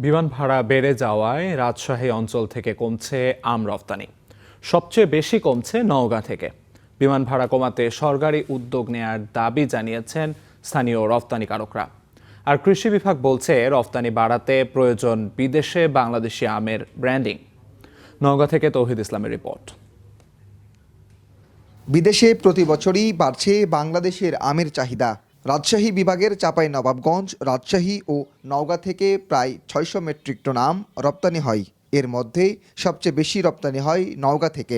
বিমান ভাড়া বেড়ে যাওয়ায় রাজশাহী অঞ্চল থেকে কমছে আম রপ্তানি। সবচেয়ে বেশি কমছে নওগাঁ থেকে। বিমান ভাড়া কমাতে সরকারি উদ্যোগ নেয়ার দাবি জানিয়েছেন স্থানীয় রপ্তানিকারকরা। আর কৃষি বিভাগ বলছে রপ্তানি বাড়াতে প্রয়োজন বিদেশে বাংলাদেশি আমের ব্র্যান্ডিং। নওগাঁ থেকে তৌহিদ ইসলামের রিপোর্ট। বিদেশে প্রতি বছরই বাড়ছে বাংলাদেশের আমের চাহিদা। রাজশাহী বিভাগের চাঁপাইনবাবগঞ্জ, রাজশাহী ও নওগাঁ থেকে প্রায় ৬০০ মেট্রিক টন আম রপ্তানি হয়। এর মধ্যে সবচেয়ে বেশি রপ্তানি হয় নওগাঁ থেকে।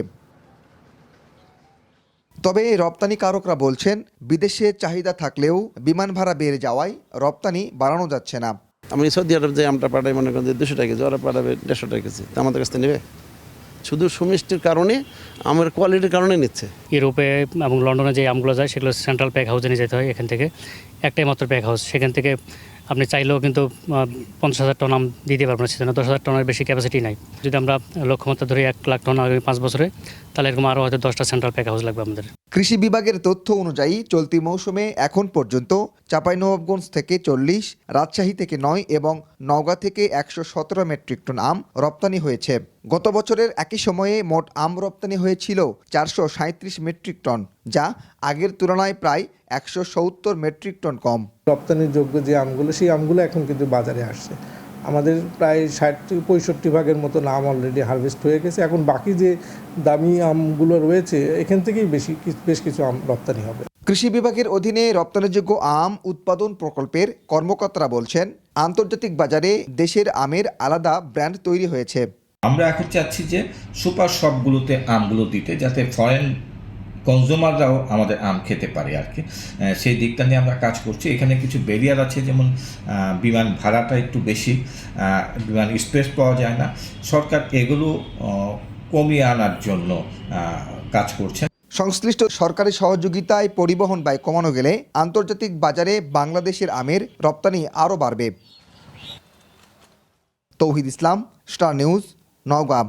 তবে রপ্তানিকারকরা বলছেন, বিদেশে চাহিদা থাকলেও বিমান ভাড়া বেড়ে যাওয়ায় রপ্তানি বাড়ানো যাচ্ছে না। আমি সৌদি আরব যে আমটা পাঠাই, মনে করেন যে 200 টাকা কেজি, ওরা পাঠাবে 150 টাকা কেজি, তা আমাদের কাছ থেকে নেবে? শুধু সুমিষ্টির কারণে, আমের কোয়ালিটির কারণে নিচ্ছে। ইউরোপে এবং লন্ডনে যে আমগুলো যায় সেগুলো সেন্ট্রাল প্যাক হাউসে নিয়ে যেতে হয়। এখান থেকে একটাই মাত্র প্যাক হাউস, সেখান থেকে আপনি চাইলেও কিন্তু 50,000 টন আম দিতে পারবেন না, সেজন্য 10,000 টনের বেশি ক্যাপাসিটি নাই। যদি আমরা লক্ষ্যমাত্রা ধরি 1 লাখ টন আগামী 5 বছরে, তাহলে এরকম আরও হয়তো 10টা সেন্ট্রাল প্যাক হাউস লাগবে আমাদের। কৃষি বিভাগের তথ্য অনুযায়ী চলতি মৌসুমে এখন পর্যন্ত চাঁপাইনবাবগঞ্জ থেকে 40, রাজশাহী থেকে 9 এবং নওগাঁ থেকে 117 মেট্রিক টন আম রপ্তানি হয়েছে। গত বছরের একই সময়ে মোট আম রপ্তানি হয়েছিল 437 মেট্রিক টন, যা আগের তুলনায় প্রায় 170 মেট্রিক টন কম। রপ্তানির যোগ্য যে আমগুলো, সেই আমগুলো এখন কিন্তু বাজারে আসছে। আমাদের প্রায় 60-65 ভাগের মতো আম অলরেডি হারভেস্ট হয়ে গেছে। এখন বাকি যে দামি আমগুলো রয়েছে, এখান থেকেই বেশ কিছু আম রপ্তানি হবে। কৃষি বিভাগের অধীনে রপ্তানিযোগ্য আম উৎপাদন প্রকল্পের কর্মকর্তারা বলছেন, আন্তর্জাতিক বাজারে দেশের আমের আলাদা ব্র্যান্ড তৈরি হয়েছে। আমরা এখন চাচ্ছি যে সুপার শপগুলোতে আমগুলো দিতে, যাতে ফরেন কনজিউমাররাও আমাদের আম খেতে পারে আর কি। সেই দিকটা নিয়ে আমরা কাজ করছি। এখানে কিছু ব্যারিয়ার আছে, যেমন বিমান ভাড়াটা একটু বেশি, বিমান স্পেস পাওয়া যায় না। সরকার এগুলো কমিয়ে আনার জন্য কাজ করছে। সংশ্লিষ্ট সরকারি সহযোগিতায় পরিবহন ব্যয় কমানো গেলে আন্তর্জাতিক বাজারে বাংলাদেশের আমের রপ্তানি আরও বাড়বে। তৌহিদ ইসলাম, স্টার নিউজ, নওগাঁ।